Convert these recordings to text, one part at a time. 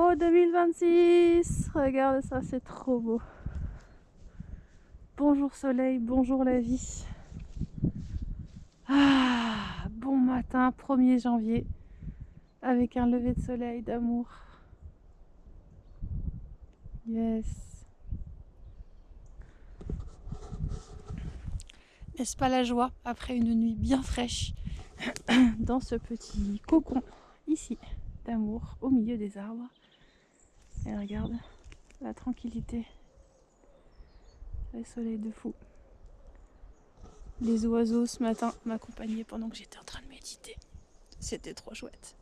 Oh 2026, regarde ça, c'est trop beau. Bonjour soleil, bonjour la vie. Ah, bon matin, 1er janvier, avec un lever de soleil d'amour. Yes. N'est-ce pas la joie après une nuit bien fraîche dans ce petit cocon ici d'amour au milieu des arbres. Et regarde la tranquillité, le soleil de fou. Les oiseaux ce matin m'accompagnaient pendant que j'étais en train de méditer. C'était trop chouette.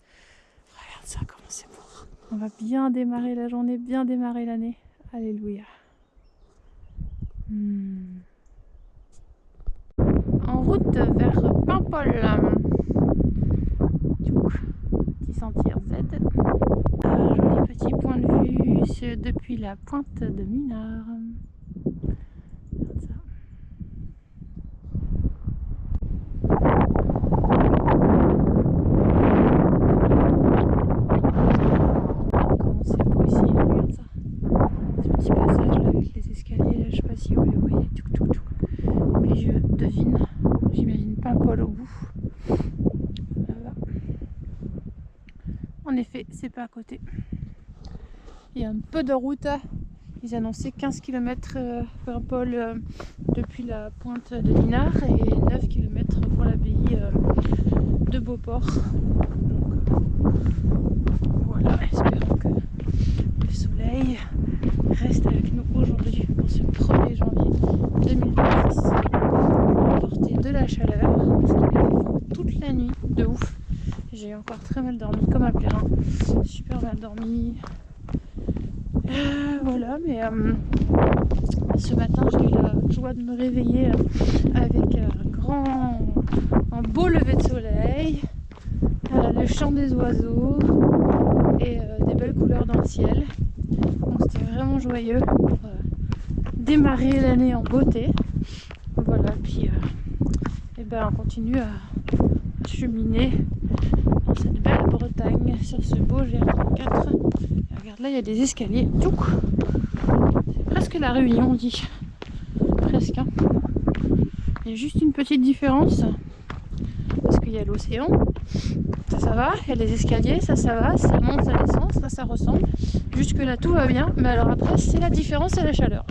Regarde ça, comment c'est beau. On va bien démarrer la journée, bien démarrer l'année. Alléluia. En route vers Paimpol. Petit sentier Z. Un joli petit point de vue depuis la pointe de Minard. Regarde ça. Comment c'est beau ici, regarde ça. Ce petit passage là avec les escaliers, là, je sais pas si vous les voyez. Et puis je devine, j'imagine Paimpol au bout. Là-bas. En effet, c'est pas à côté. Il y a un peu de route. Ils annonçaient 15 km Paimpol depuis la pointe de Minard et 9 km pour l'abbaye de Beauport. Donc voilà, espérons que le soleil reste avec nous aujourd'hui pour ce 1er janvier 2026 pour apporter de la chaleur parce qu'il a fait froid toute la nuit, de ouf. J'ai encore très mal dormi comme un plérin, super mal dormi. Voilà, mais ce matin j'ai eu la joie de me réveiller avec un beau lever de soleil, le chant des oiseaux et des belles couleurs dans le ciel. Donc c'était vraiment joyeux pour démarrer l'année en beauté. Voilà, puis on continue à cheminer dans cette belle Bretagne sur ce beau GR34. Regarde là, il y a des escaliers. C'est presque la Réunion, on dit. Presque. Hein. Il y a juste une petite différence. Parce qu'il y a l'océan. Ça va. Il y a les escaliers. Ça va. Ça monte, ça descend. Ça ressemble. Jusque là, tout va bien. Mais alors après, c'est la différence, c'est la chaleur.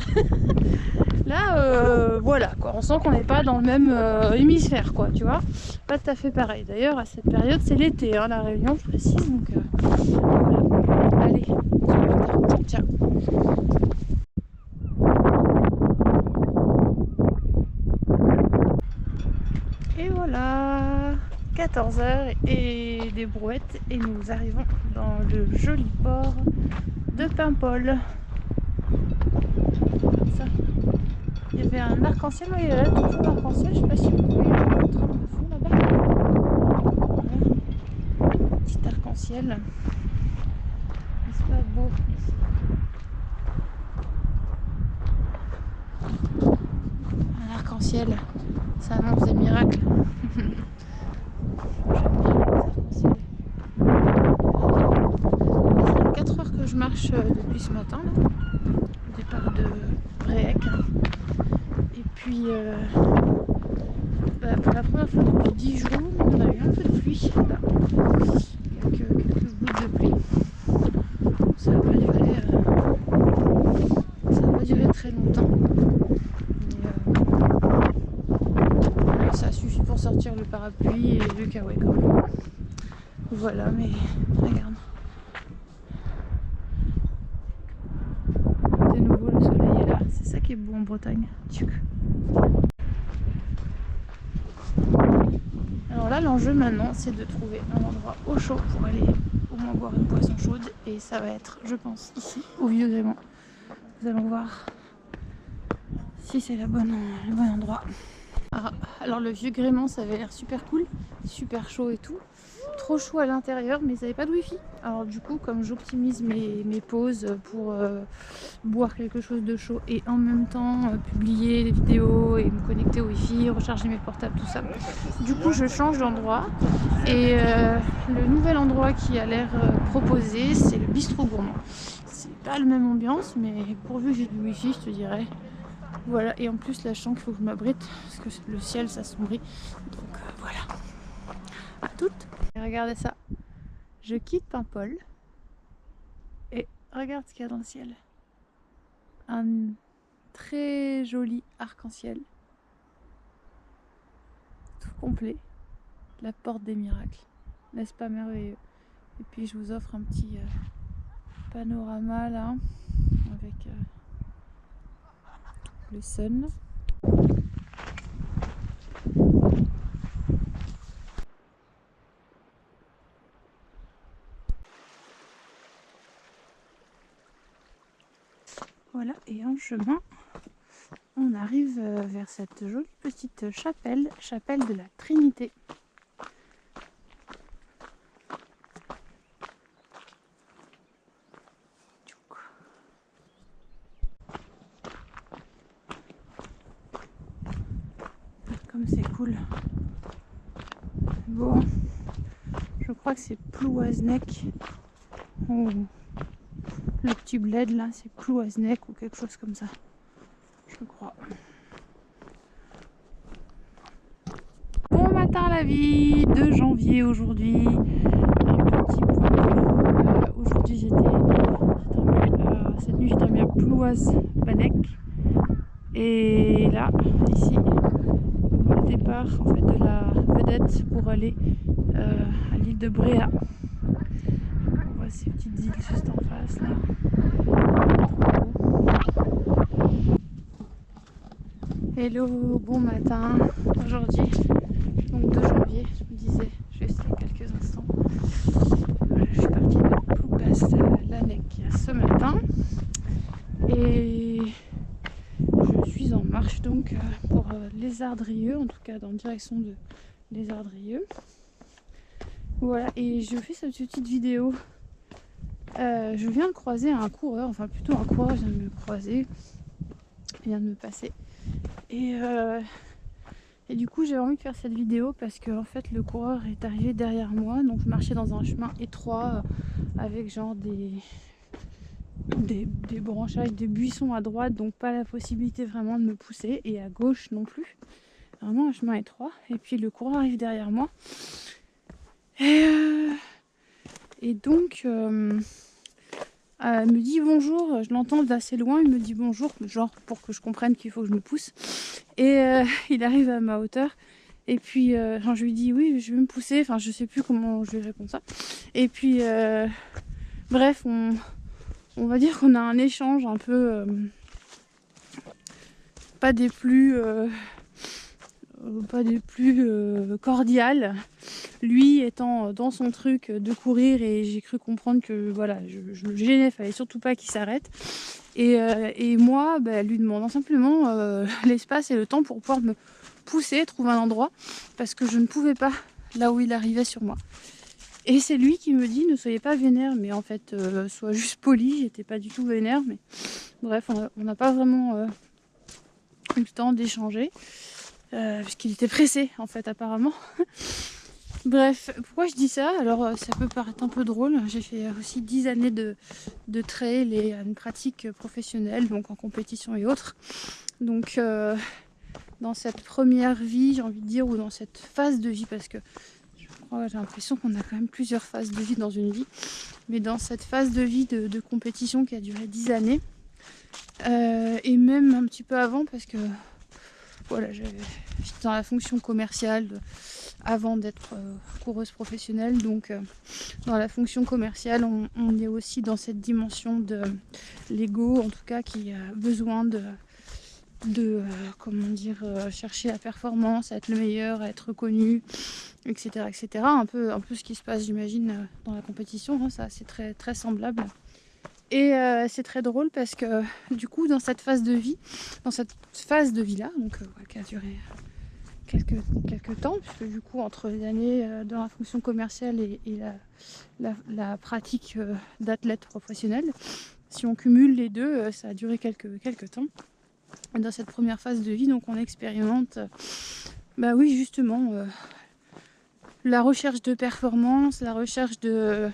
Là, voilà, quoi. On sent qu'on n'est pas dans le même hémisphère, quoi, tu vois. Pas tout à fait pareil. D'ailleurs, à cette période, c'est l'été, hein, la Réunion, je précise. Donc, voilà. Allez, ciao. Et voilà, 14h et des brouettes. Et nous arrivons dans le joli port de Paimpol. Ça. Il y avait un arc-en-ciel, il y a là toujours l'arc-en-ciel, je sais pas si vous voyez le train de fond là-bas. Voilà. Petit arc-en-ciel. N'est-ce pas beau ici? Un arc-en-ciel, ça annonce des miracles. J'aime bien les arcs-en-ciel. Ça fait 4 heures que je marche depuis ce matin, là, au départ de Bréhec. Et puis, pour la première fois depuis 10 jours, on a eu un peu de pluie. Là. Quelques gouttes de pluie. Ça va pas durer très longtemps. Mais ça suffit pour sortir le parapluie et le kawaii quand même. Voilà, mais regarde. De nouveau, le soleil est là. C'est ça qui est beau en Bretagne. Alors là, l'enjeu maintenant, c'est de trouver un endroit au chaud pour aller au moins boire une boisson chaude. Et ça va être, je pense, ici, au Vieux Grément. Nous allons voir si c'est le bon endroit. Alors le Vieux Grément, ça avait l'air super cool, super chaud et tout. trop chaud à l'intérieur, mais ils n'avaient pas de wifi. Alors du coup, comme j'optimise mes pauses pour boire quelque chose de chaud et en même temps publier des vidéos et me connecter au wifi, recharger mes portables, tout ça, du coup je change d'endroit. Et le nouvel endroit qui a l'air proposé, c'est le bistrot gourmand. C'est pas la même ambiance, mais pourvu que j'ai du wifi, je te dirais. Voilà, et en plus là je sens qu'il faut que je m'abrite parce que le ciel s'assombrit. Donc voilà. À toutes. Et regardez ça. Je quitte Paimpol et regarde ce qu'il y a dans le ciel. Un très joli arc-en-ciel. Tout complet. La porte des miracles. N'est-ce pas merveilleux? Et puis je vous offre un petit panorama là avec le sun. Voilà, et en chemin, on arrive vers cette jolie petite chapelle, chapelle de la Trinité. Comme c'est cool. Bon, je crois que c'est Plouaznec. Oh. Le petit bled là, c'est Plouaznec ou quelque chose comme ça. Je crois. Bon matin la vie, 2 janvier aujourd'hui. Un petit point. Aujourd'hui cette nuit j'ai dormi à Plouaznec. Et là, ici, le départ en fait de la vedette pour aller à l'île de Bréa. On voit ces petites îles juste en face là. Hello, bon matin. Aujourd'hui, donc 2 janvier, je me disais juste il y a quelques instants, je suis partie de Plouaznec ce matin et je suis en marche donc pour Les Ardrieux, en tout cas dans la direction de Les Ardrieux. Voilà, et je fais cette petite vidéo. Je viens de croiser un coureur, enfin plutôt un coureur vient de me croiser, vient de me passer. Et du coup j'ai envie de faire cette vidéo parce que en fait le coureur est arrivé derrière moi, donc je marchais dans un chemin étroit avec genre des branchages, des buissons à droite, donc pas la possibilité vraiment de me pousser, et à gauche non plus, vraiment un chemin étroit. Et puis le coureur arrive derrière moi et donc me dit bonjour, je l'entends d'assez loin, il me dit bonjour, genre pour que je comprenne qu'il faut que je me pousse. Et il arrive à ma hauteur. Et puis je lui dis oui, je vais me pousser, enfin je sais plus comment je lui réponds ça. Et puis bref, on va dire qu'on a un échange un peu pas des plus cordial, lui étant dans son truc de courir, et j'ai cru comprendre que voilà, je le gênais, fallait surtout pas qu'il s'arrête, et moi lui demandant simplement l'espace et le temps pour pouvoir me pousser, trouver un endroit, parce que je ne pouvais pas là où il arrivait sur moi. Et c'est lui qui me dit ne soyez pas vénère, mais en fait sois juste poli. J'étais pas du tout vénère, mais bref, on n'a pas vraiment eu le temps d'échanger. Puisqu'il était pressé en fait apparemment. Bref, pourquoi je dis ça? Alors ça peut paraître un peu drôle, j'ai fait aussi 10 années de trail et une pratique professionnelle, donc en compétition et autres. Donc dans cette première vie, j'ai envie de dire, ou dans cette phase de vie, parce que j'ai l'impression qu'on a quand même plusieurs phases de vie dans une vie, mais dans cette phase de vie de compétition qui a duré 10 années, et même un petit peu avant, parce que voilà, j'étais dans la fonction commerciale avant d'être coureuse professionnelle. Donc dans la fonction commerciale, on est aussi dans cette dimension de l'ego, en tout cas, qui a besoin de comment dire, chercher la performance, à être le meilleur, à être reconnu, etc. etc. Un peu ce qui se passe, j'imagine, dans la compétition, hein, ça c'est très, très semblable. Et c'est très drôle parce que du coup dans cette phase de vie là, donc qui quelques temps, puisque du coup entre les années dans la fonction commerciale et la pratique d'athlète professionnel, si on cumule les deux, ça a duré quelques temps. Dans cette première phase de vie, donc on expérimente, bah oui, justement, la recherche de performance, la recherche de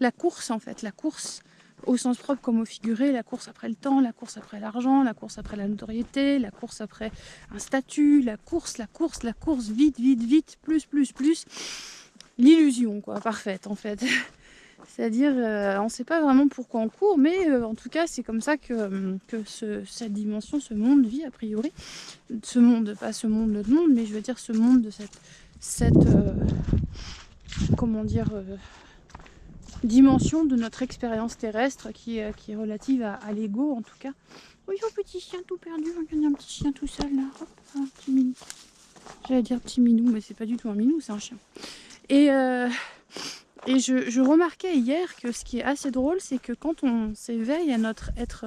la course, en fait, la course au sens propre comme au figuré, la course après le temps, la course après l'argent, la course après la notoriété, la course après un statut, la course, vite, plus, l'illusion, quoi, parfaite, en fait. C'est-à-dire, on ne sait pas vraiment pourquoi on court, mais en tout cas, c'est comme ça que cette dimension, ce monde vit, a priori. Ce monde, pas ce monde, notre monde, mais je veux dire ce monde de cette comment dire, dimension de notre expérience terrestre qui est relative à l'ego, en tout cas. Oui, un petit chien tout perdu, regardez un petit chien tout seul, là. Hop, un petit minou. J'allais dire petit minou, mais c'est pas du tout un minou, c'est un chien. Et je remarquais hier que ce qui est assez drôle, c'est que quand on s'éveille à notre être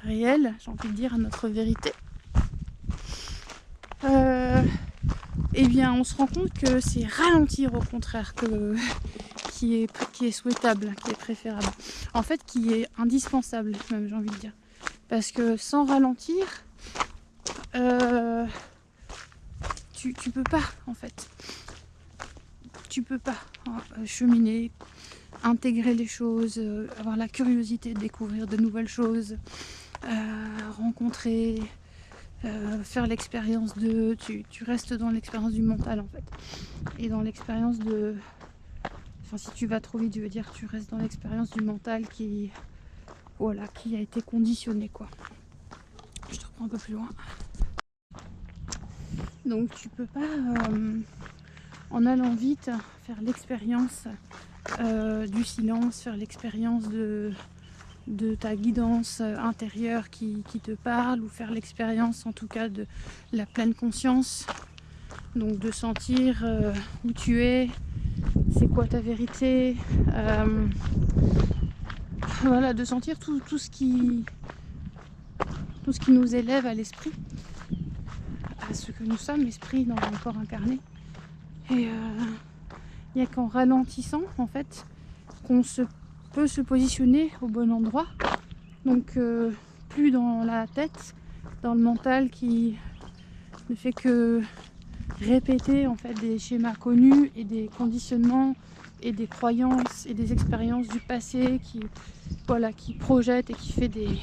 réel, j'ai envie de dire à notre vérité, eh bien on se rend compte que c'est ralentir au contraire qui est souhaitable, qui est préférable. En fait, qui est indispensable, même j'ai envie de dire. Parce que sans ralentir, tu peux pas en fait. Tu peux pas cheminer, intégrer les choses, avoir la curiosité de découvrir de nouvelles choses, rencontrer, faire l'expérience de... Tu restes dans l'expérience du mental en fait. Et dans l'expérience de... Enfin, si tu vas trop vite, je veux dire, tu restes dans l'expérience du mental qui... Voilà, qui a été conditionné, quoi. Je te reprends un peu plus loin. Donc tu peux pas... en allant vite, faire l'expérience du silence, faire l'expérience de ta guidance intérieure qui te parle, ou faire l'expérience en tout cas de la pleine conscience, donc de sentir où tu es, c'est quoi ta vérité, voilà, de sentir tout ce qui nous élève à l'esprit, à ce que nous sommes, l'esprit dans un corps incarné. Et il n'y a qu'en ralentissant en fait qu'on peut se positionner au bon endroit, donc plus dans la tête, dans le mental qui ne fait que répéter en fait des schémas connus et des conditionnements et des croyances et des expériences du passé qui projette et qui fait des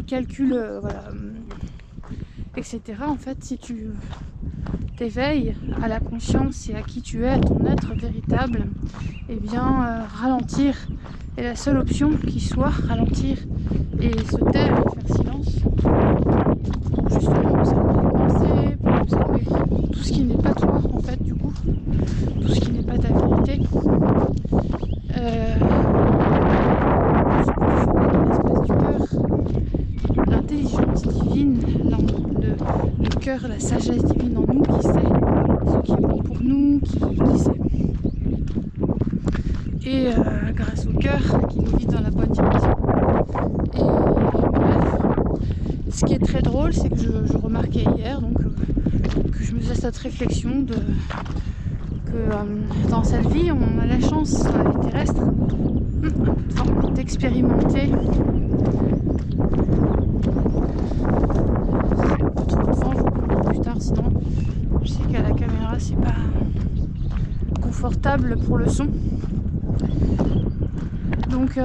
calculs, voilà, etc. En fait, si tu t'éveilles à la conscience et à qui tu es, à ton être véritable, et bien ralentir est la seule option qui soit, ralentir et se taire et faire silence pour justement observer les pensées, pour observer tout ce qui n'est pas toi en fait, du coup, tout ce qui n'est pas ta vérité, se positionner dans l'espace du cœur, l'intelligence divine, le cœur, la sagesse divine en nous qui sait ce qui est bon pour nous, qui sait. Et grâce au cœur qui nous guide dans la bonne direction. Et bref, ce qui est très drôle, c'est que je remarquais hier, donc que je me faisais cette réflexion que dans cette vie, on a la chance, dans la vie terrestre, d'expérimenter plus tard, sinon je sais qu'à la caméra c'est pas confortable pour le son. Donc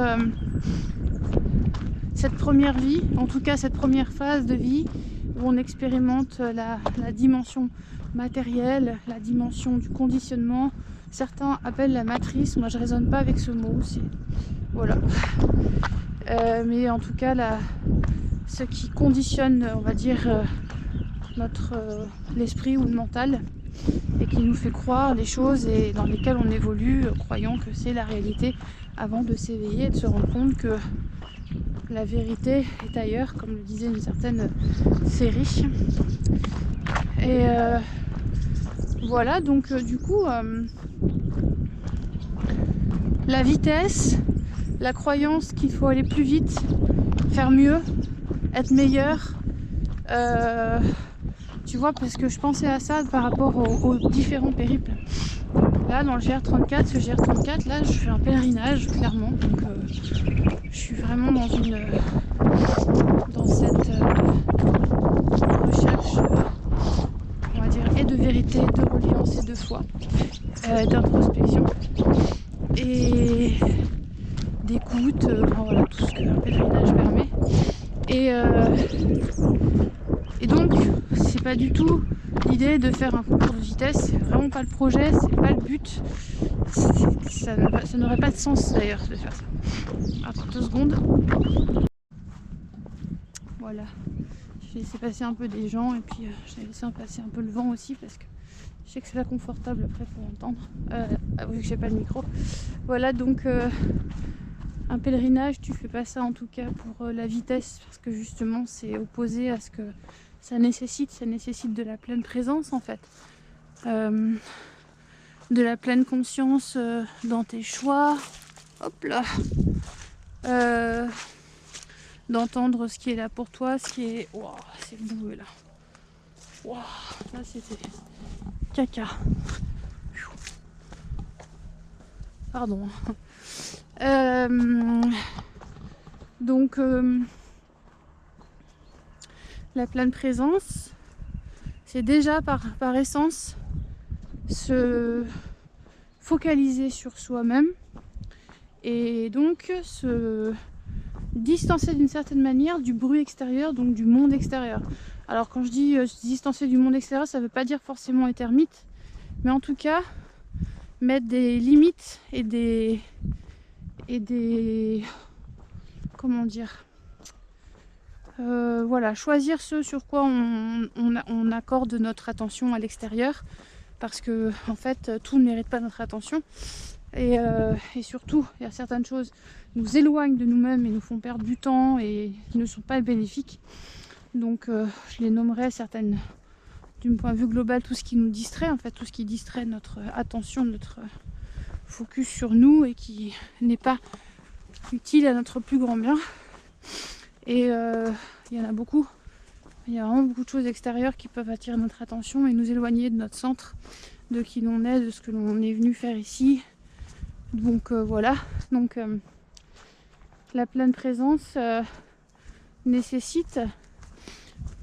cette première vie, en tout cas cette première phase de vie où on expérimente la dimension matérielle, la dimension du conditionnement, certains appellent la matrice, moi je raisonne pas avec ce mot, voilà. Mais en tout cas ce qui conditionne, on va dire, l'esprit ou le mental, et qui nous fait croire les choses et dans lesquelles on évolue, croyant que c'est la réalité, avant de s'éveiller et de se rendre compte que la vérité est ailleurs, comme le disait une certaine série. Et voilà, donc du coup, la vitesse, la croyance qu'il faut aller plus vite, faire mieux, être meilleur, Tu vois, parce que je pensais à ça par rapport aux différents périples. Là, dans le GR34, ce GR34, là, je fais un pèlerinage, clairement. Donc, je suis vraiment dans cette recherche, on va dire, et de vérité, de reliance et de foi, d'introspection et d'écoute, enfin, voilà, tout ce qu'un pèlerinage permet. Et donc, c'est pas du tout l'idée de faire un concours de vitesse, c'est vraiment pas le projet, c'est pas le but. Ça n'aurait pas de sens d'ailleurs de faire ça. Attends 2 secondes. Voilà. J'ai laissé passer un peu des gens et puis j'ai laissé passer un peu le vent aussi parce que je sais que c'est pas confortable après pour entendre. Vu que j'ai pas le micro. Voilà, donc un pèlerinage, tu fais pas ça en tout cas pour la vitesse parce que justement c'est opposé à ce que ça nécessite de la pleine présence en fait. De la pleine conscience dans tes choix. Hop là. D'entendre ce qui est là pour toi, ce qui est... Wow, c'est boueux là. Wow, là c'était caca. Pardon. Donc la pleine présence, c'est déjà par essence se focaliser sur soi-même et donc se distancer d'une certaine manière du bruit extérieur, donc du monde extérieur. Alors quand je dis se distancer du monde extérieur, ça ne veut pas dire forcément être ermite, mais en tout cas mettre des limites et des comment dire, voilà, choisir ce sur quoi on accorde notre attention à l'extérieur, parce que en fait tout ne mérite pas notre attention et surtout il y a certaines choses qui nous éloignent de nous-mêmes et nous font perdre du temps et ne sont pas bénéfiques. Donc je les nommerai certaines, du point de vue global, tout ce qui nous distrait, en fait tout ce qui distrait notre attention, notre focus sur nous et qui n'est pas utile à notre plus grand bien. Et il y en a beaucoup. Il y a vraiment beaucoup de choses extérieures qui peuvent attirer notre attention et nous éloigner de notre centre, de qui l'on est, de ce que l'on est venu faire ici. Donc voilà. Donc la pleine présence nécessite,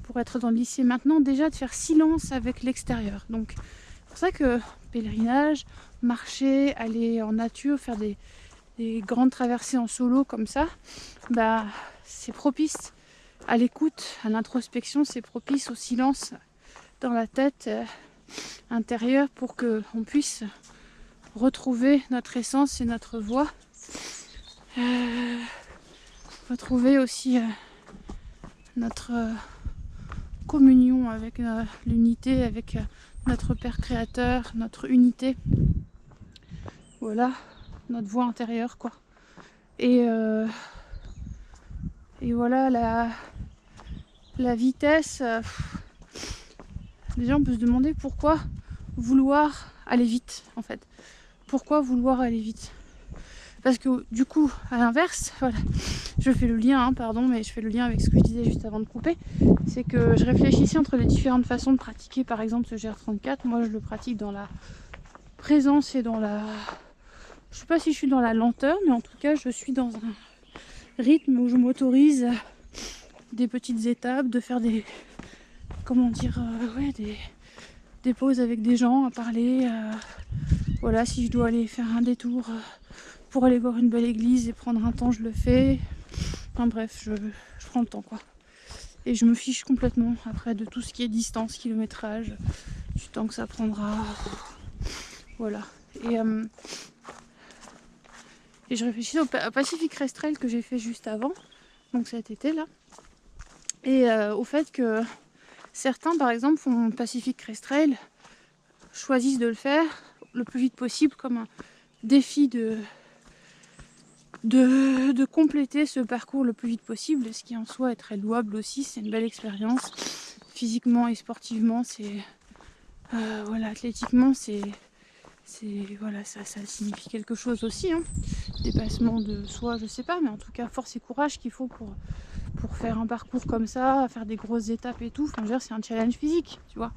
pour être dans l'ici et maintenant, déjà de faire silence avec l'extérieur. Donc c'est pour ça que pèlerinage, marcher, aller en nature, faire des grandes traversées en solo comme ça, bah c'est propice à l'écoute, à l'introspection, c'est propice au silence dans la tête intérieure pour qu'on puisse retrouver notre essence et notre voix. Retrouver aussi notre communion avec l'unité, avec notre Père Créateur, notre unité. Voilà, notre voix intérieure quoi. Et voilà, la vitesse, déjà on peut se demander pourquoi vouloir aller vite en fait. Pourquoi vouloir aller vite? Parce que du coup, à l'inverse, voilà, je fais le lien, mais je fais le lien avec ce que je disais juste avant de couper, c'est que je réfléchissais entre les différentes façons de pratiquer par exemple ce GR34. Moi je le pratique dans la présence et dans la... Je sais pas si je suis dans la lenteur, mais en tout cas je suis dans un rythme où je m'autorise des petites étapes, de faire des... comment dire, des pauses avec des gens, à parler. Voilà, si je dois aller faire un détour pour aller voir une belle église et prendre un temps, je le fais. Enfin bref, je prends le temps quoi. Et je me fiche complètement après de tout ce qui est distance, kilométrage, du temps que ça prendra. Voilà. Et je réfléchis au Pacific Crest Trail que j'ai fait juste avant, donc cet été là. Et au fait que certains par exemple font Pacific Crest Trail, choisissent de le faire le plus vite possible comme un défi de compléter ce parcours le plus vite possible, ce qui en soi est très louable aussi. C'est une belle expérience physiquement et sportivement, c'est voilà, athlétiquement c'est voilà, ça signifie quelque chose aussi, hein. Dépassement de soi, je sais pas, mais en tout cas force et courage qu'il faut pour faire un parcours comme ça, faire des grosses étapes et tout. Enfin, je veux dire, c'est un challenge physique, tu vois.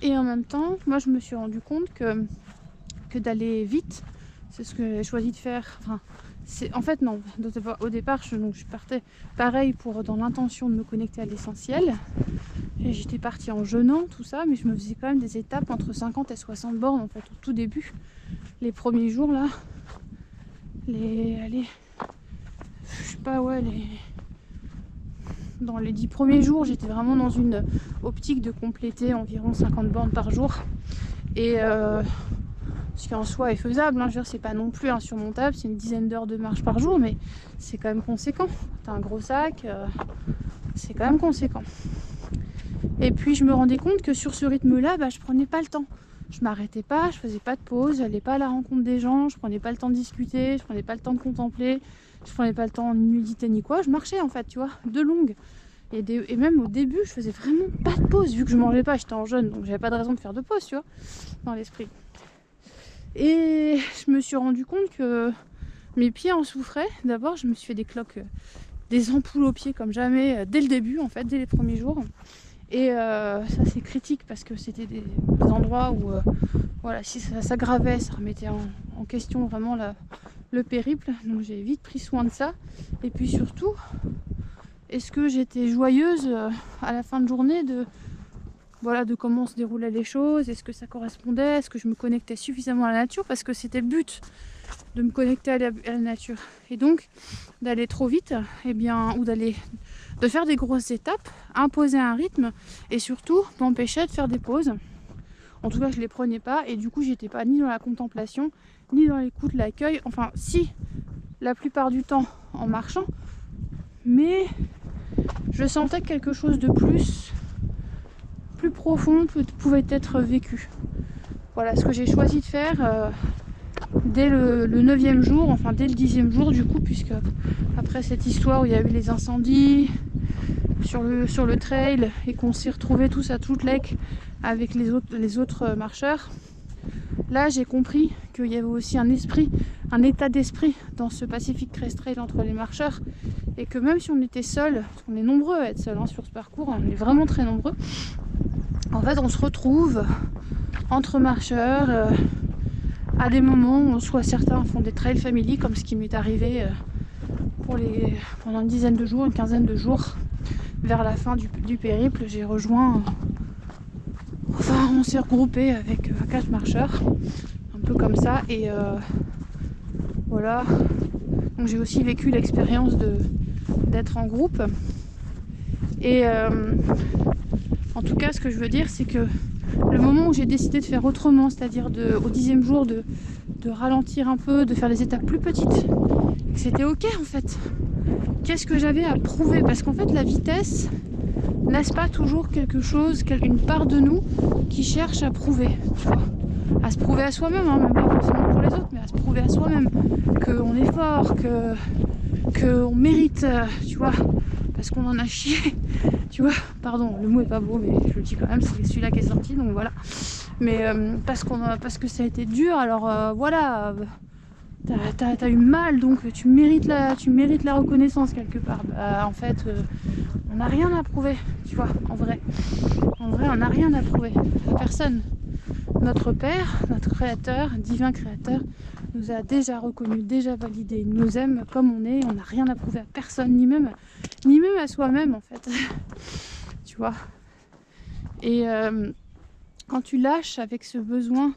Et en même temps, moi je me suis rendu compte que d'aller vite, c'est ce que j'ai choisi de faire. Enfin, en fait non, au départ je partais pareil dans l'intention de me connecter à l'essentiel. Et j'étais partie en jeûnant, tout ça, mais je me faisais quand même des étapes entre 50 et 60 bornes en fait au tout début. Les premiers jours là, je sais pas, ouais, dans les 10 premiers jours, j'étais vraiment dans une optique de compléter environ 50 bornes par jour. Et ce qui en soi est faisable, hein, je veux dire, c'est pas non plus insurmontable, c'est une dizaine d'heures de marche par jour, mais c'est quand même conséquent. T'as un gros sac, c'est quand même conséquent. Et puis je me rendais compte que sur ce rythme-là, je prenais pas le temps. Je m'arrêtais pas, je faisais pas de pause, j'allais pas à la rencontre des gens, je prenais pas le temps de discuter, je prenais pas le temps de contempler, je prenais pas le temps ni méditer ni quoi, je marchais en fait, tu vois, de longue. Et même au début, je faisais vraiment pas de pause, vu que je mangeais pas, j'étais en jeûne, donc j'avais pas de raison de faire de pause, tu vois, dans l'esprit. Et je me suis rendu compte que mes pieds en souffraient. D'abord, je me suis fait des cloques, des ampoules aux pieds comme jamais, dès le début, en fait, dès les premiers jours. Et ça, c'est critique parce que c'était des endroits où, voilà, si ça s'aggravait, ça remettait en question vraiment le périple. Donc j'ai vite pris soin de ça. Et puis surtout, est-ce que j'étais joyeuse à la fin de journée de comment se déroulaient les choses, est-ce que ça correspondait, est-ce que je me connectais suffisamment à la nature, parce que c'était le but de me connecter à la nature. Et donc d'aller trop vite, ou de faire des grosses étapes, imposer un rythme et surtout m'empêchait de faire des pauses. En tout cas, je les prenais pas et du coup, j'étais pas ni dans la contemplation, ni dans l'écoute, l'accueil. Enfin, si, la plupart du temps en marchant, mais je sentais que quelque chose de plus profond pouvait être vécu. Voilà ce que j'ai choisi de faire dès le 9e jour, enfin dès le 10e jour du coup, puisque après cette histoire où il y a eu les incendies sur le trail et qu'on s'est retrouvés tous à Tootlake avec les autres marcheurs, là j'ai compris qu'il y avait aussi un état d'esprit dans ce Pacific Crest Trail entre les marcheurs, et que même si on était seuls, parce qu'on est nombreux à être seuls sur ce parcours, on est vraiment très nombreux, en fait on se retrouve entre marcheurs à des moments où soit certains font des trails family, comme ce qui m'est arrivé pendant une dizaine de jours, une quinzaine de jours. Vers la fin du périple, j'ai rejoint, on s'est regroupé avec 4 marcheurs, un peu comme ça, et voilà. Donc j'ai aussi vécu l'expérience d'être en groupe. Et en tout cas, ce que je veux dire, c'est que le moment où j'ai décidé de faire autrement, c'est-à-dire au 10e jour de ralentir un peu, de faire des étapes plus petites, c'était ok en fait. Qu'est-ce que j'avais à prouver? Parce qu'en fait, la vitesse, n'est-ce pas toujours quelque chose, une part de nous qui cherche à prouver, tu vois, à se prouver à soi-même, hein, même pas forcément pour les autres, mais à se prouver à soi-même qu'on est fort, qu'on mérite, tu vois, parce qu'on en a chié, tu vois, pardon, le mot est pas beau, mais je le dis quand même, c'est celui-là qui est sorti, donc voilà. Mais parce que ça a été dur, alors voilà, t'as eu mal, donc tu mérites la reconnaissance quelque part. En fait, on n'a rien à prouver, tu vois, en vrai, on n'a rien à prouver à personne. Notre Père, notre Créateur, divin Créateur, nous a déjà reconnus, déjà validés. Il nous aime comme on est, on n'a rien à prouver à personne, ni même à soi-même en fait. Tu vois. Et quand tu lâches avec ce besoin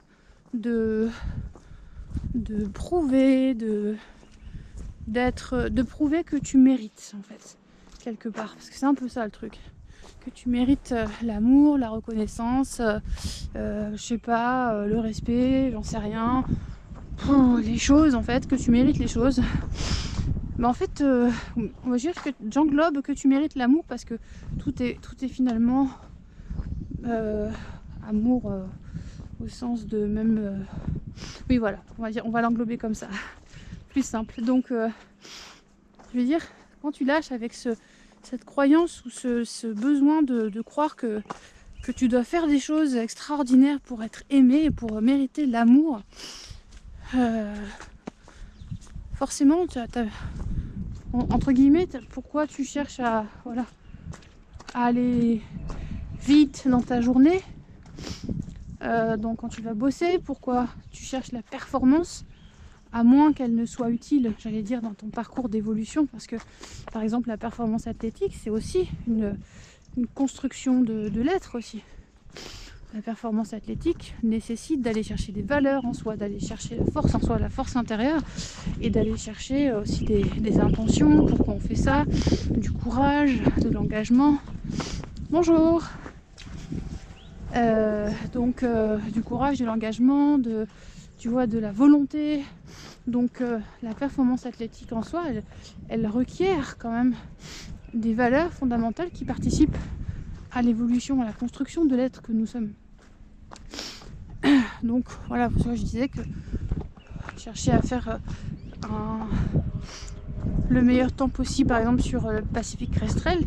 de prouver, de prouver que tu mérites en fait, quelque part, parce que c'est un peu ça le truc, que tu mérites l'amour, la reconnaissance, je sais pas, le respect, j'en sais rien, les choses en fait, que tu mérites les choses. Mais en fait, on va dire que j'englobe que tu mérites l'amour, parce que tout est finalement amour au sens de même. Oui, voilà, on va l'englober comme ça, plus simple. Donc, je veux dire, quand tu lâches avec cette croyance ou ce besoin de croire que tu dois faire des choses extraordinaires pour être aimé et pour mériter l'amour, forcément, entre guillemets, pourquoi tu cherches à, voilà, à aller vite dans ta journée. Donc quand tu vas bosser, pourquoi tu cherches la performance, à moins qu'elle ne soit utile, j'allais dire, dans ton parcours d'évolution, parce que par exemple la performance athlétique, c'est aussi une construction de l'être aussi. La performance athlétique nécessite d'aller chercher des valeurs en soi, d'aller chercher la force en soi, la force intérieure, et d'aller chercher aussi des intentions, pourquoi on fait ça, du courage, de l'engagement. Bonjour. Donc du courage, de l'engagement, tu vois, de la volonté. Donc la performance athlétique en soi, elle requiert quand même des valeurs fondamentales qui participent à l'évolution, à la construction de l'être que nous sommes. Donc voilà, pour ça je disais que chercher à faire le meilleur temps possible, par exemple sur le Pacific Crest Trail,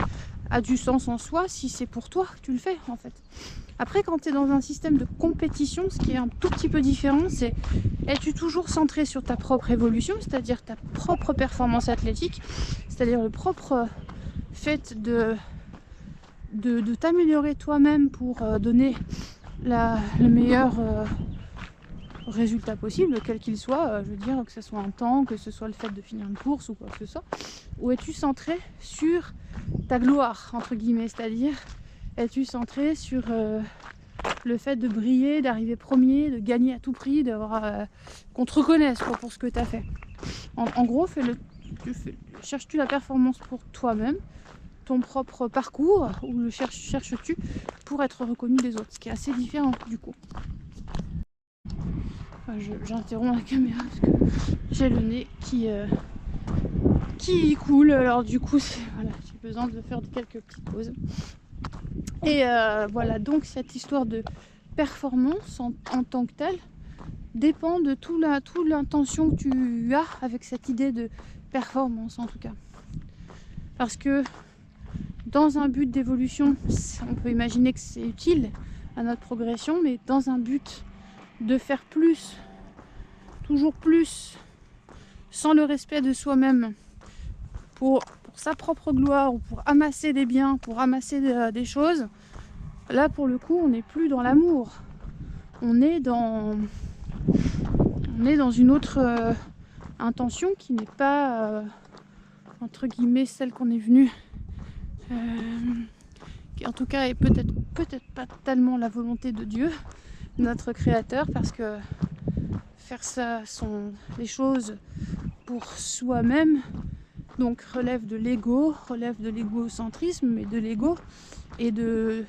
a du sens en soi si c'est pour toi que tu le fais en fait. Après, quand tu es dans un système de compétition, ce qui est un tout petit peu différent, c'est es-tu toujours centré sur ta propre évolution, c'est-à-dire ta propre performance athlétique, c'est-à-dire le propre fait de t'améliorer toi-même pour donner le meilleur résultat possible, quel qu'il soit, je veux dire, que ce soit un temps, que ce soit le fait de finir une course ou quoi que ce soit, ou es-tu centré sur ta gloire, entre guillemets, c'est-à-dire es-tu centré sur le fait de briller, d'arriver premier, de gagner à tout prix, d'avoir qu'on te reconnaisse quoi, pour ce que tu as fait. En gros, cherches-tu la performance pour toi-même, ton propre parcours, ou le cherches-tu pour être reconnu des autres, ce qui est assez différent du coup. Enfin, j'interromps la caméra parce que j'ai le nez qui coule, alors du coup voilà, j'ai besoin de faire quelques petites pauses. Et voilà, donc cette histoire de performance en tant que telle dépend de toute l'intention que tu as avec cette idée de performance en tout cas. Parce que dans un but d'évolution, on peut imaginer que c'est utile à notre progression, mais dans un but de faire plus, toujours plus, sans le respect de soi-même, pour sa propre gloire ou pour amasser des biens, pour amasser des choses, là pour le coup on n'est plus dans l'amour, on est dans une autre intention qui n'est pas entre guillemets celle qu'on est venu, qui en tout cas est peut-être pas tellement la volonté de Dieu, notre créateur, parce que faire les choses pour soi-même, donc relève de l'ego, relève de l'égocentrisme et de l'ego et de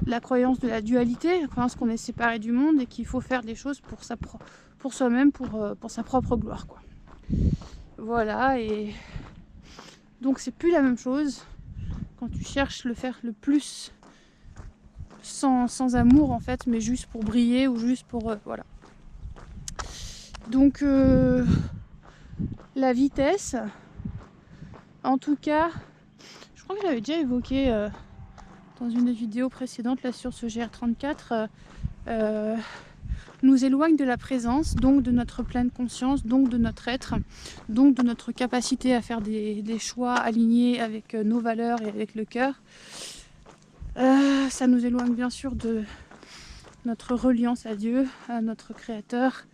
la croyance de la dualité, la croyance qu'on est séparé du monde et qu'il faut faire des choses pour soi-même, pour sa propre gloire quoi. Voilà, et donc c'est plus la même chose quand tu cherches le faire le plus sans amour en fait, mais juste pour briller ou juste pour voilà. Donc la vitesse, en tout cas, je crois que j'avais déjà évoqué dans une des vidéos précédentes là sur ce GR34, nous éloigne de la présence, donc de notre pleine conscience, donc de notre être, donc de notre capacité à faire des choix alignés avec nos valeurs et avec le cœur. Ça nous éloigne bien sûr de notre reliance à Dieu, à notre Créateur.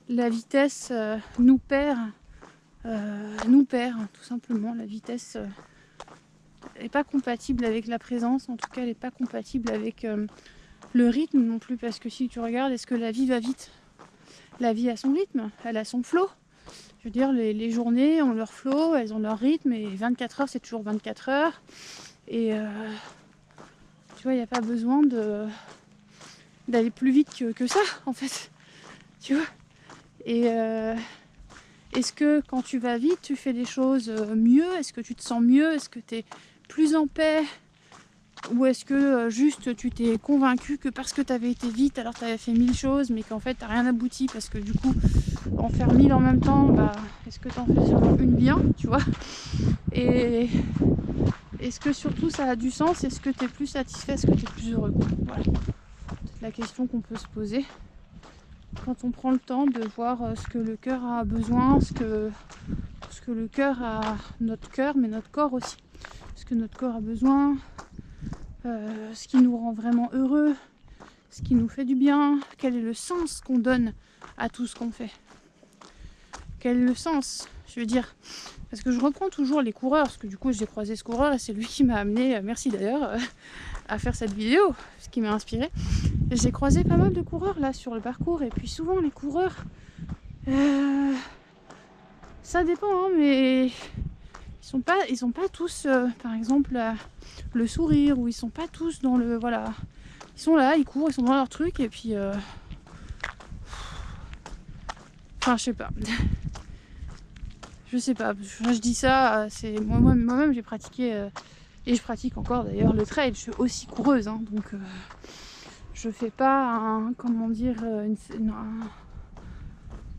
La vitesse nous perd, tout simplement. La vitesse n'est pas compatible avec la présence, en tout cas elle n'est pas compatible avec le rythme non plus, parce que si tu regardes, est-ce que la vie va vite? La vie a son rythme, elle a son flow. Je veux dire, les journées ont leur flow, elles ont leur rythme, et 24 heures c'est toujours 24 heures. Et tu vois, il n'y a pas besoin d'aller plus vite que ça, en fait. Tu vois. Et est-ce que quand tu vas vite, tu fais des choses mieux? Est-ce que tu te sens mieux? Est-ce que tu es plus en paix? Ou est-ce que juste tu t'es convaincu que parce que tu avais été vite, alors tu avais fait 1000 choses, mais qu'en fait tu n'as rien abouti, parce que du coup, en faire 1000 en même temps, bah, est-ce que tu en fais seulement une bien, tu vois? Et est-ce que surtout ça a du sens? Est-ce que tu es plus satisfait? Est-ce que tu es plus heureux? Voilà. C'est la question qu'on peut se poser quand on prend le temps de voir ce que le cœur a besoin, ce que que le cœur a notre cœur, mais notre corps aussi. Ce que notre corps a besoin, ce qui nous rend vraiment heureux, ce qui nous fait du bien, quel est le sens qu'on donne à tout ce qu'on fait. Quel est le sens, je veux dire, parce que je reprends toujours les coureurs, parce que du coup j'ai croisé ce coureur et c'est lui qui m'a amené, merci d'ailleurs, à faire cette vidéo, ce qui m'a inspiré. J'ai croisé pas mal de coureurs là sur le parcours, et puis souvent les coureurs, ça dépend, hein, mais ils sont pas tous, par exemple, le sourire, ou ils sont pas tous dans le, voilà, ils sont là, ils courent, ils sont dans leur truc, et puis, enfin, je sais pas. Je sais pas, je dis ça, c'est moi-même j'ai pratiqué, et je pratique encore d'ailleurs le trail, je suis aussi coureuse, hein, donc je fais pas comment dire,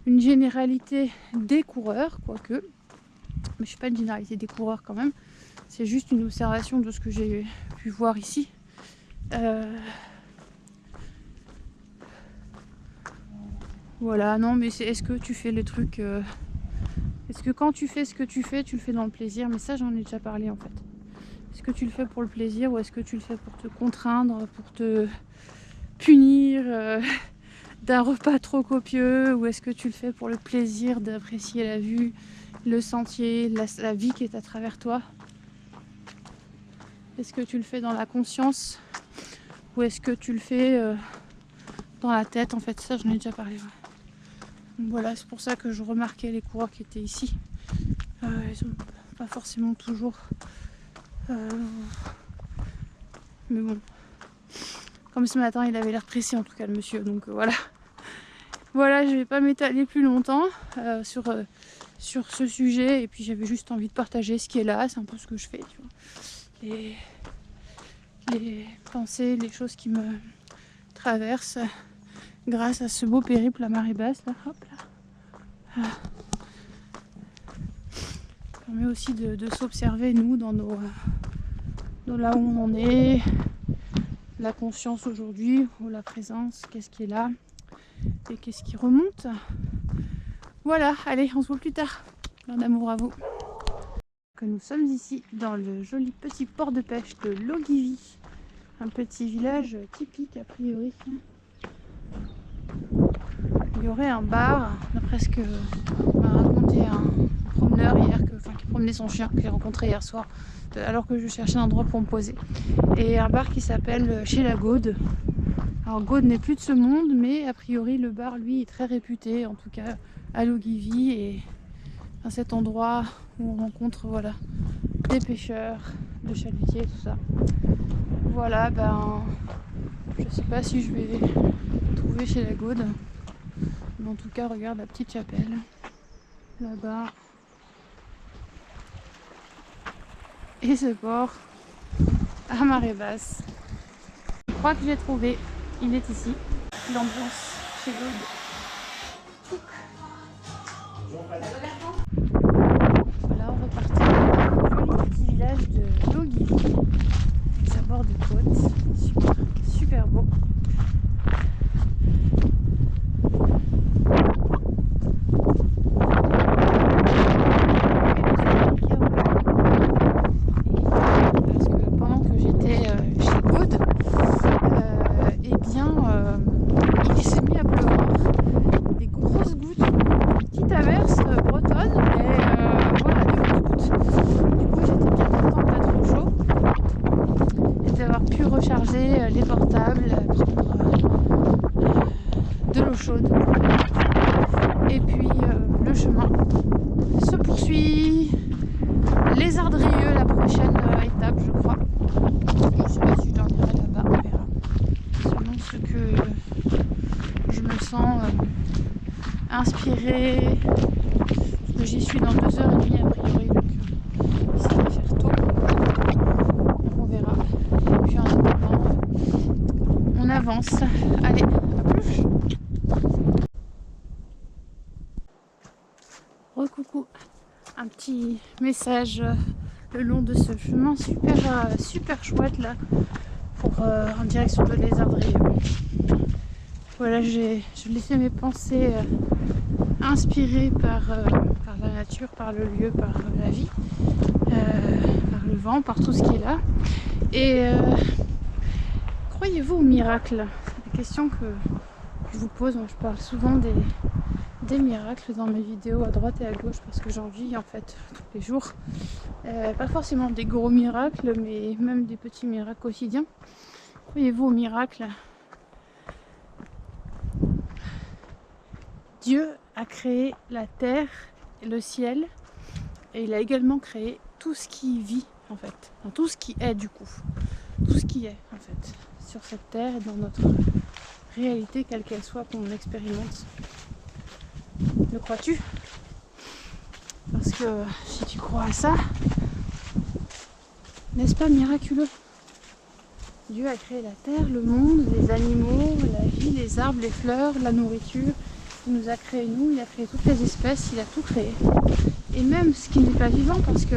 une généralité des coureurs, quoique, mais je suis pas une généralité des coureurs quand même, c'est juste une observation de ce que j'ai pu voir ici. Voilà, non mais est-ce que tu fais les trucs... Est-ce que quand tu fais ce que tu le fais dans le plaisir? Mais ça, j'en ai déjà parlé en fait. Est-ce que tu le fais pour le plaisir, ou est-ce que tu le fais pour te contraindre, pour te punir d'un repas trop copieux, ou est-ce que tu le fais pour le plaisir d'apprécier la vue, le sentier, la vie qui est à travers toi? Est-ce que tu le fais dans la conscience, ou est-ce que tu le fais dans la tête? En fait, ça, j'en ai déjà parlé. Ouais. Donc voilà, c'est pour ça que je remarquais les coureurs qui étaient ici. Ils sont pas forcément toujours... Mais bon. Comme ce matin, il avait l'air pressé en tout cas, le monsieur. Donc voilà. Voilà, je vais pas m'étaler plus longtemps sur ce sujet. Et puis j'avais juste envie de partager ce qui est là. C'est un peu ce que je fais, tu vois. Les pensées, les choses qui me traversent grâce à ce beau périple à marée basse. Là. Hop là. Ça permet aussi de s'observer, nous, dans là où on en est, la conscience aujourd'hui, ou la présence, qu'est-ce qui est là et qu'est-ce qui remonte. Voilà, allez, on se voit plus tard. Plein d'amour à vous. Que nous sommes ici dans le joli petit port de pêche de Logivi, un petit village typique a priori. Il y aurait un bar, d'après ce que m'a raconté un promeneur hier, qui promenait son chien, que j'ai rencontré hier soir, alors que je cherchais un endroit pour me poser. Et un bar qui s'appelle Chez la Gaude. Alors Gaude n'est plus de ce monde, mais a priori le bar, lui, est très réputé, en tout cas à Logivi, et à cet endroit où on rencontre, voilà, des pêcheurs, de chalutiers, tout ça. Voilà, ben, je sais pas si je vais trouver Chez la Gaude. Mais en tout cas, regarde la petite chapelle là-bas, et ce port à marée basse. Je crois que j'ai trouvé, il est ici, l'ambiance chez Gaude. Voilà, on repartit dans le joli petit village de Logivi, avec sa bord de côte, super, super beau. Recharger les portables, prendre de l'eau chaude. Et puis le chemin se poursuit. Les Ardrieux, la prochaine étape, je crois. Je sais pas si je dormirai là-bas, on verra. Selon ce que je me sens inspirée. Parce que j'y suis dans 2h30 a priori, donc ça va faire tôt. On verra. Et puis en attendant, on avance. Allez, à plus. Recoucou. Un petit message le long de ce chemin super chouette là, pour en direction de Les Ardrieux. Voilà, je laissais mes pensées inspirées par nature, par le lieu, par la vie, par le vent, par tout ce qui est là. Et croyez-vous au miracle? C'est la question que je vous pose. Moi, je parle souvent des miracles dans mes vidéos à droite et à gauche parce que j'en vis en fait tous les jours. Pas forcément des gros miracles, mais même des petits miracles quotidiens. Croyez-vous au miracle? Dieu a créé la terre et le ciel et il a également créé tout ce qui vit en fait, enfin, tout ce qui est du coup, tout ce qui est en fait sur cette terre et dans notre réalité quelle qu'elle soit qu'on expérimente. Le crois-tu? Parce que si tu crois à ça, n'est-ce pas miraculeux? Dieu a créé la terre, le monde, les animaux, la vie, les arbres, les fleurs, la nourriture. Il nous a créé nous, il a créé toutes les espèces, il a tout créé. Et même ce qui n'est pas vivant parce que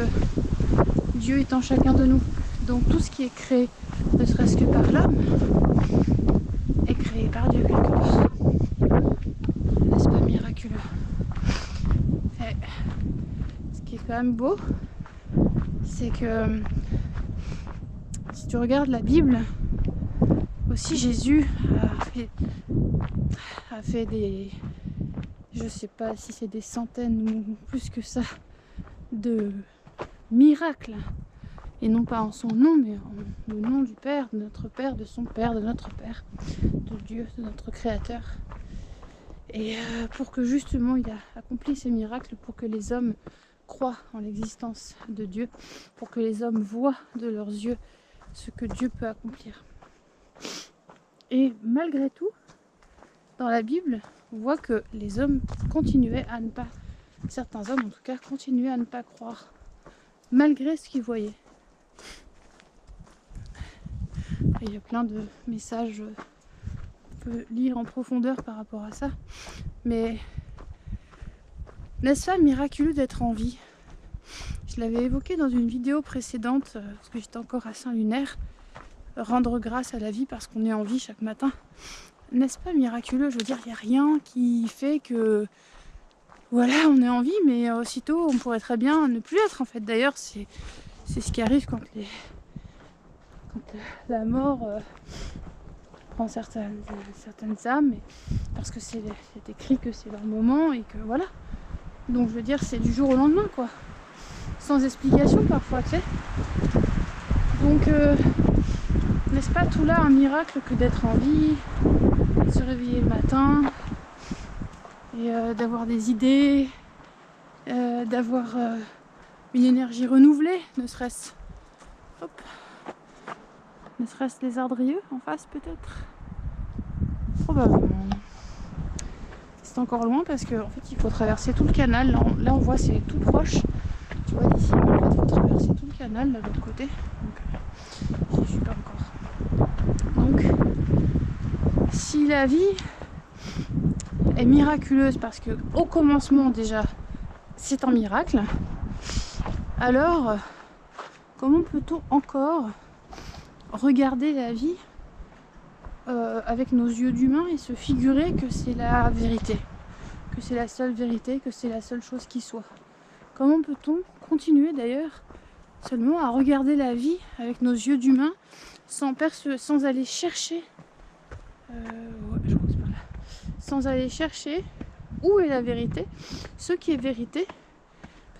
Dieu est en chacun de nous. Donc tout ce qui est créé, ne serait-ce que par l'homme, est créé par Dieu quelque part. N'est-ce pas miraculeux? Et ce qui est quand même beau, c'est que si tu regardes la Bible, aussi Jésus a fait des, je sais pas si c'est des centaines ou plus que ça, de miracles. Et non pas en son nom, mais en le nom du Père, de notre Père, de son Père, de notre Père, de Dieu, de notre Créateur. Et pour que justement il a accompli ces miracles, pour que les hommes croient en l'existence de Dieu, pour que les hommes voient de leurs yeux ce que Dieu peut accomplir. Et malgré tout, dans la Bible, on voit que les hommes continuaient à ne pas, certains hommes en tout cas, continuaient à ne pas croire, malgré ce qu'ils voyaient. Après, il y a plein de messages qu'on peut lire en profondeur par rapport à ça. Mais n'est-ce pas miraculeux d'être en vie? Je l'avais évoqué dans une vidéo précédente, parce que j'étais encore à Saint-Lunaire, rendre grâce à la vie parce qu'on est en vie chaque matin. N'est-ce pas miraculeux? Je veux dire, il n'y a rien qui fait que voilà, on est en vie, mais aussitôt on pourrait très bien ne plus être en fait. D'ailleurs, c'est ce qui arrive quand la mort prend certaines âmes, parce que c'est écrit que c'est leur moment et que voilà. Donc je veux dire, c'est du jour au lendemain quoi, sans explication parfois, tu sais. Donc n'est-ce pas tout là un miracle que d'être en vie, de se réveiller le matin et d'avoir des idées, d'avoir une énergie renouvelée, ne serait-ce les ardrieux en face peut-être? Probablement. C'est encore loin parce qu'en fait il faut traverser tout le canal. Là on voit c'est tout proche. Tu vois d'ici, mais en fait il faut traverser tout le canal là de l'autre côté. Donc j'y suis pas encore. Donc si la vie est miraculeuse parce que au commencement déjà c'est un miracle, alors comment peut-on encore regarder la vie avec nos yeux d'humain et se figurer que c'est la vérité, que c'est la seule vérité, que c'est la seule chose qui soit? Comment peut-on continuer d'ailleurs seulement à regarder la vie avec nos yeux d'humain sans aller chercher je crois que c'est par là. Sans aller chercher où est la vérité, ce qui est vérité?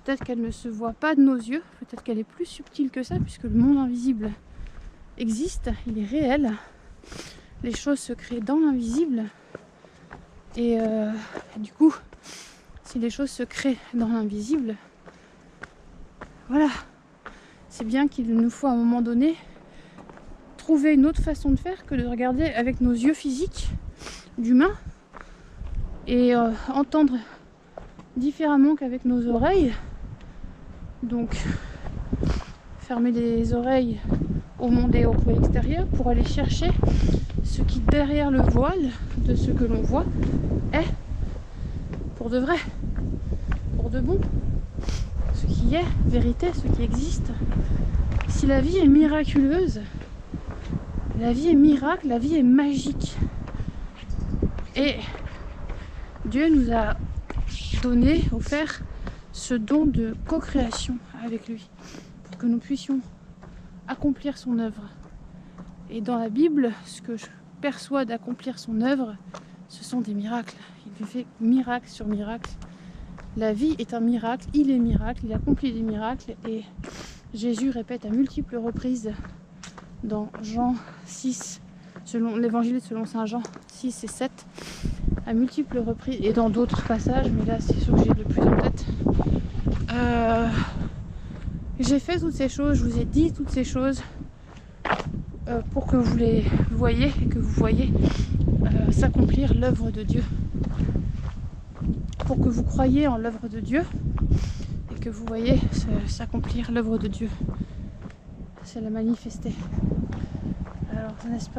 Peut-être qu'elle ne se voit pas de nos yeux, peut-être qu'elle est plus subtile que ça puisque le monde invisible existe, il est réel. Les choses se créent dans l'invisible. Et du coup, si les choses se créent dans l'invisible, voilà, c'est bien qu'il nous faut à un moment donné trouver une autre façon de faire que de regarder avec nos yeux physiques d'humains et entendre différemment qu'avec nos oreilles. Donc fermer les oreilles au monde et au bruit extérieur pour aller chercher ce qui derrière le voile de ce que l'on voit est pour de vrai, pour de bon, ce qui est vérité, ce qui existe. Si la vie est miraculeuse, la vie est miracle, la vie est magique. Et Dieu nous a donné, offert ce don de co-création avec lui, pour que nous puissions accomplir son œuvre. Et dans la Bible, ce que je perçois d'accomplir son œuvre, ce sont des miracles. Il lui fait miracle sur miracle. La vie est un miracle, il est miracle, il accomplit des miracles. Et Jésus répète à multiples reprises dans Jean 6, selon l'évangile selon saint Jean 6 et 7, à multiples reprises, et dans d'autres passages, mais là c'est sûr que j'ai le plus en tête. J'ai fait toutes ces choses, je vous ai dit toutes ces choses pour que vous les voyiez et que vous voyez s'accomplir l'œuvre de Dieu. Pour que vous croyiez en l'œuvre de Dieu et que vous voyez s'accomplir l'œuvre de Dieu. C'est la manifester. Alors n'est-ce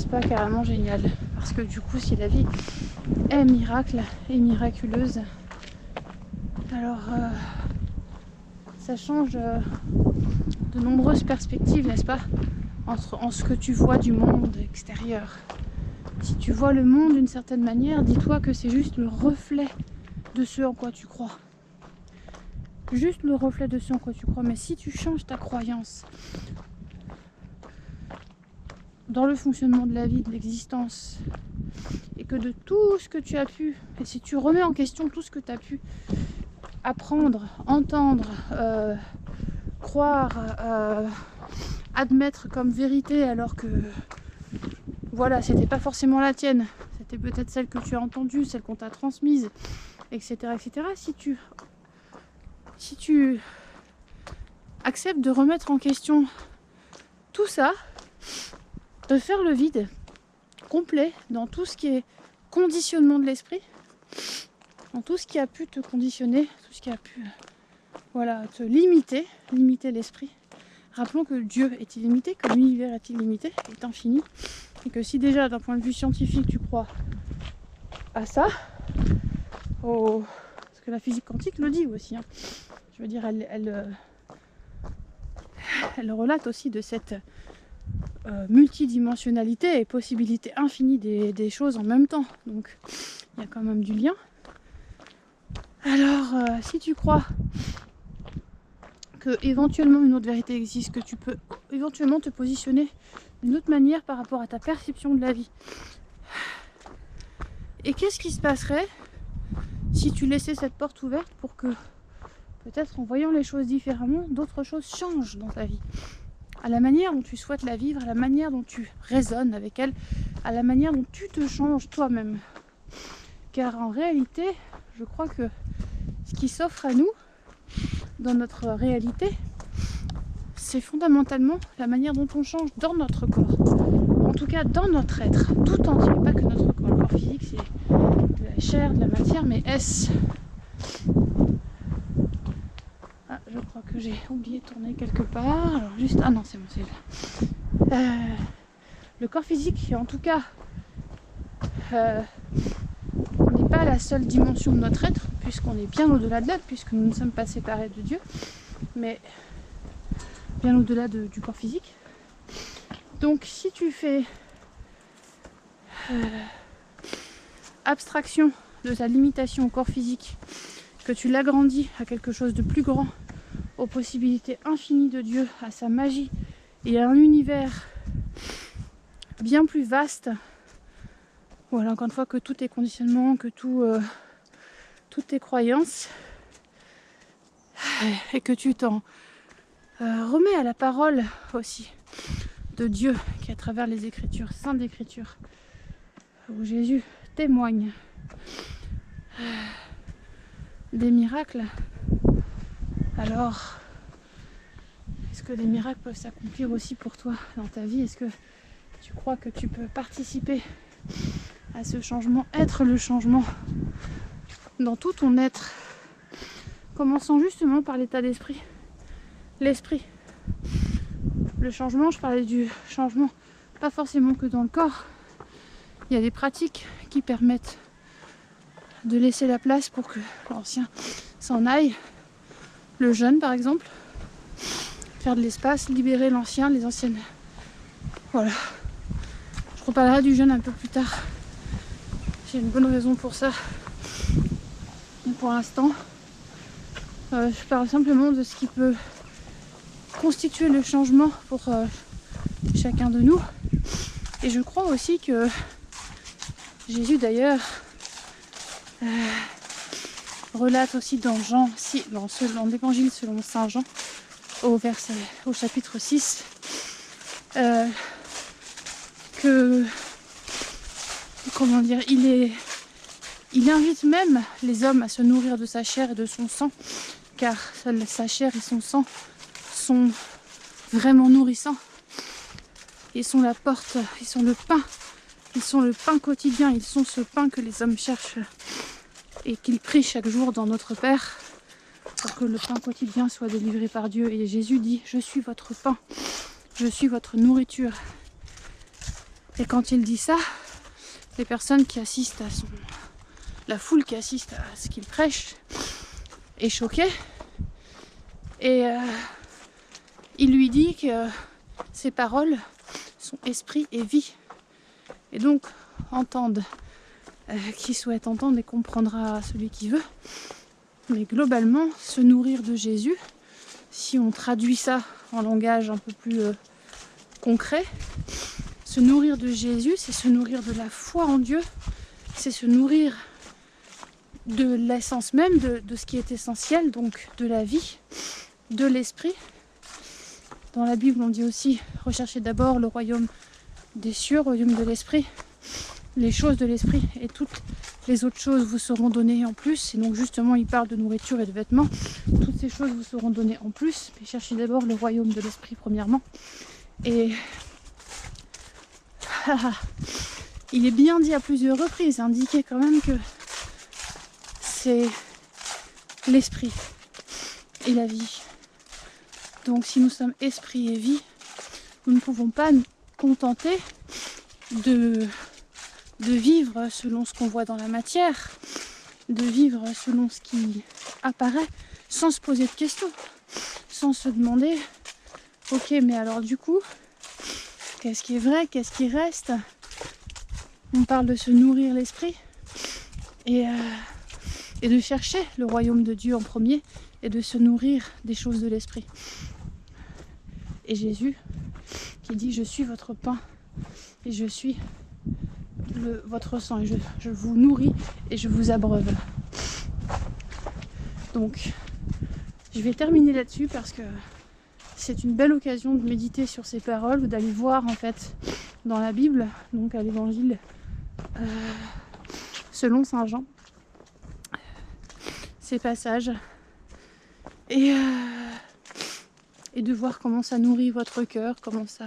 pas carrément génial? Parce que du coup, si la vie est miracle et miraculeuse, alors ça change de nombreuses perspectives, n'est-ce pas, en ce que tu vois du monde extérieur. Si tu vois le monde d'une certaine manière, dis-toi que c'est juste le reflet de ce en quoi tu crois. Juste le reflet de ce en quoi tu crois. Mais si tu changes ta croyance dans le fonctionnement de la vie, de l'existence, et que de tout ce que tu as pu, et si tu remets en question tout ce que tu as pu apprendre, entendre, croire, admettre comme vérité, alors que voilà, c'était pas forcément la tienne, c'était peut-être celle que tu as entendue, celle qu'on t'a transmise, etc., etc. Si tu acceptes de remettre en question tout ça, de faire le vide complet dans tout ce qui est conditionnement de l'esprit, dans tout ce qui a pu te conditionner, tout ce qui a pu te limiter l'esprit. Rappelons que Dieu est illimité, que l'univers est illimité, est infini, et que si déjà d'un point de vue scientifique tu crois à ça, parce que la physique quantique le dit aussi, hein. Je veux dire, elle relate aussi de cette multidimensionnalité et possibilité infinie des choses en même temps. Donc il y a quand même du lien. Alors si tu crois que éventuellement une autre vérité existe, que tu peux éventuellement te positionner d'une autre manière par rapport à ta perception de la vie, et qu'est-ce qui se passerait si tu laissais cette porte ouverte pour que peut-être en voyant les choses différemment, d'autres choses changent dans ta vie, à la manière dont tu souhaites la vivre, à la manière dont tu raisonnes avec elle, à la manière dont tu te changes toi-même. Car en réalité, je crois que ce qui s'offre à nous dans notre réalité, c'est fondamentalement la manière dont on change dans notre corps, en tout cas dans notre être tout entier, pas que notre corps. Le corps physique, c'est de la chair, de la matière, mais est-ce... Ah, je crois que j'ai oublié de tourner quelque part. Alors juste... Ah non, c'est bon, c'est là. Le corps physique, en tout cas, n'est pas la seule dimension de notre être, puisqu'on est bien au-delà de l'être, puisque nous ne sommes pas séparés de Dieu, mais bien au-delà du corps physique. Donc si tu fais abstraction de ta limitation au corps physique, que tu l'agrandis à quelque chose de plus grand, aux possibilités infinies de Dieu, à sa magie et à un univers bien plus vaste, voilà, encore une fois, que tous tes conditionnements, que toutes tes croyances, et que tu t'en remets à la parole aussi de Dieu, qui à travers les Écritures, saintes Écritures, où Jésus témoigne des miracles, alors est-ce que les miracles peuvent s'accomplir aussi pour toi dans ta vie? Est-ce que tu crois que tu peux participer à ce changement, être le changement dans tout ton être, commençant justement par l'état d'esprit, l'esprit. Le changement, je parlais du changement, pas forcément que dans le corps. Il y a des pratiques qui permettent de laisser la place pour que l'ancien s'en aille. Le jeûne par exemple, faire de l'espace, libérer l'ancien, les anciennes. Voilà. Je reparlerai du jeûne un peu plus tard. J'ai une bonne raison pour ça. pour l'instant. Je parle simplement de ce qui peut constituer le changement pour chacun de nous. Et je crois aussi que Jésus d'ailleurs relate aussi dans Jean, dans l'évangile selon Saint Jean, au chapitre 6, que, comment dire, il invite même les hommes à se nourrir de sa chair et de son sang, car sa chair et son sang sont vraiment nourrissants. Ils sont la porte, ils sont le pain quotidien, ils sont ce pain que les hommes cherchent et qu'ils prient chaque jour dans notre Père pour que le pain quotidien soit délivré par Dieu. Et Jésus dit, je suis votre pain, je suis votre nourriture. Et quand il dit ça, les personnes qui assistent la foule qui assiste à ce qu'il prêche est choquée. Et il lui dit que ses paroles sont esprit et vie. Et donc, qui souhaite entendre et comprendra celui qui veut. Mais globalement, se nourrir de Jésus, si on traduit ça en langage un peu plus concret, se nourrir de Jésus, c'est se nourrir de la foi en Dieu, c'est se nourrir de l'essence même de ce qui est essentiel, donc de la vie, de l'esprit. Dans la Bible, on dit aussi, recherchez d'abord le royaume des cieux, le royaume de l'esprit, les choses de l'esprit, et toutes les autres choses vous seront données en plus. Et donc justement, il parle de nourriture et de vêtements. Toutes ces choses vous seront données en plus, mais cherchez d'abord le royaume de l'esprit premièrement. Et il est bien dit à plusieurs reprises, indiqué quand même que c'est l'esprit et la vie. Donc si nous sommes esprit et vie, nous ne pouvons pas nous contenter de vivre selon ce qu'on voit dans la matière, de vivre selon ce qui apparaît, sans se poser de questions, sans se demander, ok, mais alors du coup, qu'est-ce qui est vrai, qu'est-ce qui reste? On parle de se nourrir l'esprit et de chercher le royaume de Dieu en premier et de se nourrir des choses de l'esprit. Et Jésus qui dit, je suis votre pain et je suis votre sang et je vous nourris et je vous abreuve. Donc je vais terminer là-dessus parce que c'est une belle occasion de méditer sur ces paroles ou d'aller voir en fait dans la Bible, donc à l'évangile selon Saint Jean, ces passages et de voir comment ça nourrit votre cœur, comment ça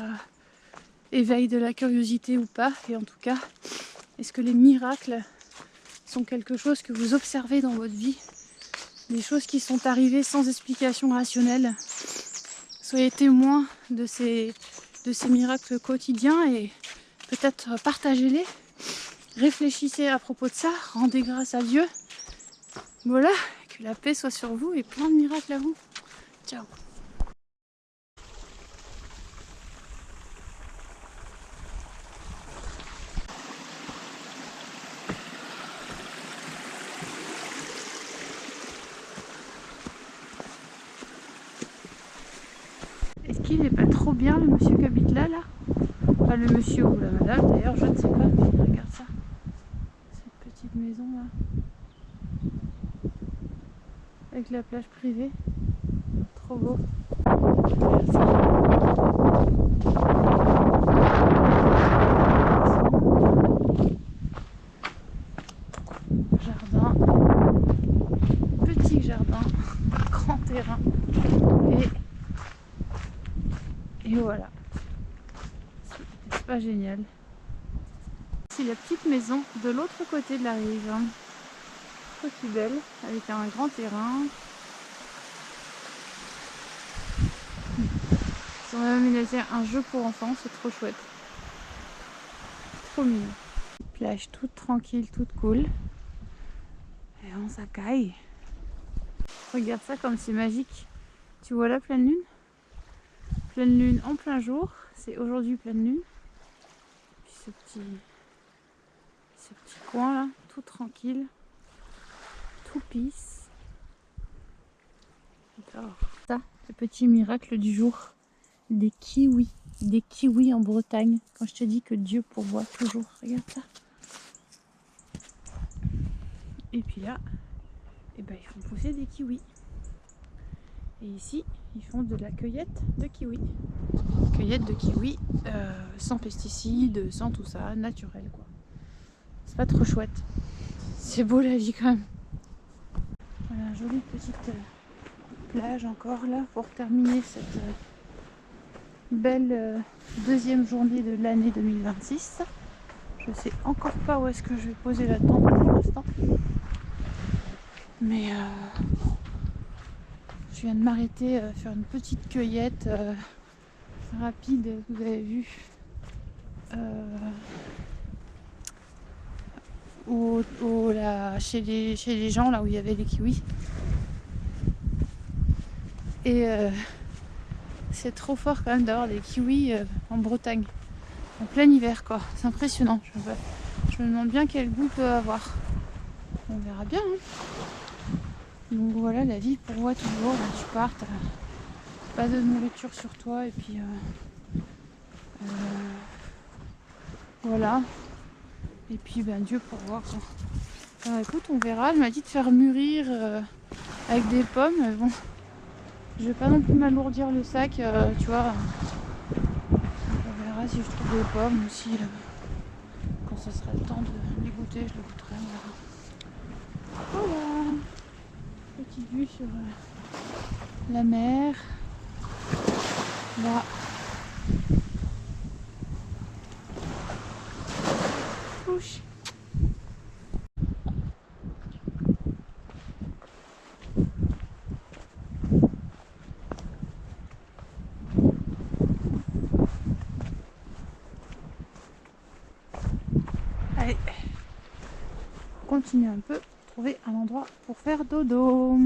éveille de la curiosité ou pas. Et en tout cas, est-ce que les miracles sont quelque chose que vous observez dans votre vie, des choses qui sont arrivées sans explication rationnelle? Soyez témoins de ces miracles quotidiens et peut-être partagez-les, réfléchissez à propos de ça, rendez grâce à Dieu. Voilà, que la paix soit sur vous et plein de miracles à vous. Ciao. Est-ce qu'il n'est pas trop bien le monsieur qui habite là? Enfin le monsieur ou la madame d'ailleurs, je ne sais pas, mais regarde ça. Cette petite maison là. Avec la plage privée. Trop beau. Jardin. Petit jardin. Grand terrain. Et voilà. C'est pas génial. C'est la petite maison de l'autre côté de la rive. Trop belle, avec un grand terrain. Ils ont même laissé un jeu pour enfants, c'est trop chouette. Trop mignon. Plage toute tranquille, toute cool. Et on s'accueille. Regarde ça comme c'est magique. Tu vois la pleine lune? Pleine lune en plein jour. C'est aujourd'hui pleine lune. Puis ce petit coin là, tout tranquille. toupies. J'adore. Ça, le petit miracle du jour. Des kiwis. Des kiwis en Bretagne. Quand je te dis que Dieu pourvoit toujours. Regarde ça. Et puis là, eh ben, ils font pousser des kiwis. Et ici, ils font de la cueillette de kiwis. Cueillette de kiwis sans pesticides, sans tout ça, naturel quoi. C'est pas trop chouette. C'est beau la vie quand même. Voilà, jolie petite plage encore là pour terminer cette belle deuxième journée de l'année 2026. Je sais encore pas où est-ce que je vais poser la tente pour l'instant. Mais je viens de m'arrêter faire une petite cueillette rapide, vous avez vu. Chez les gens là où il y avait les kiwis. Et c'est trop fort quand même d'avoir des kiwis en Bretagne. En plein hiver quoi. C'est impressionnant. Je me demande bien quel goût peut avoir. On verra bien. Hein. Donc voilà, la vie pourvoit toujours. Là, tu pars, t'as pas de nourriture sur toi et puis voilà. Et puis ben Dieu pourvoit quoi. Alors écoute, on verra. Elle m'a dit de faire mûrir avec des pommes. Mais bon, je vais pas non plus m'alourdir le sac, tu vois. On verra si je trouve des pommes ou si quand ce sera le temps de les goûter, je les goûterai. Voilà. Petite vue sur la mer. Là. Couche. Allez, on continue un peu, trouver un endroit pour faire dodo.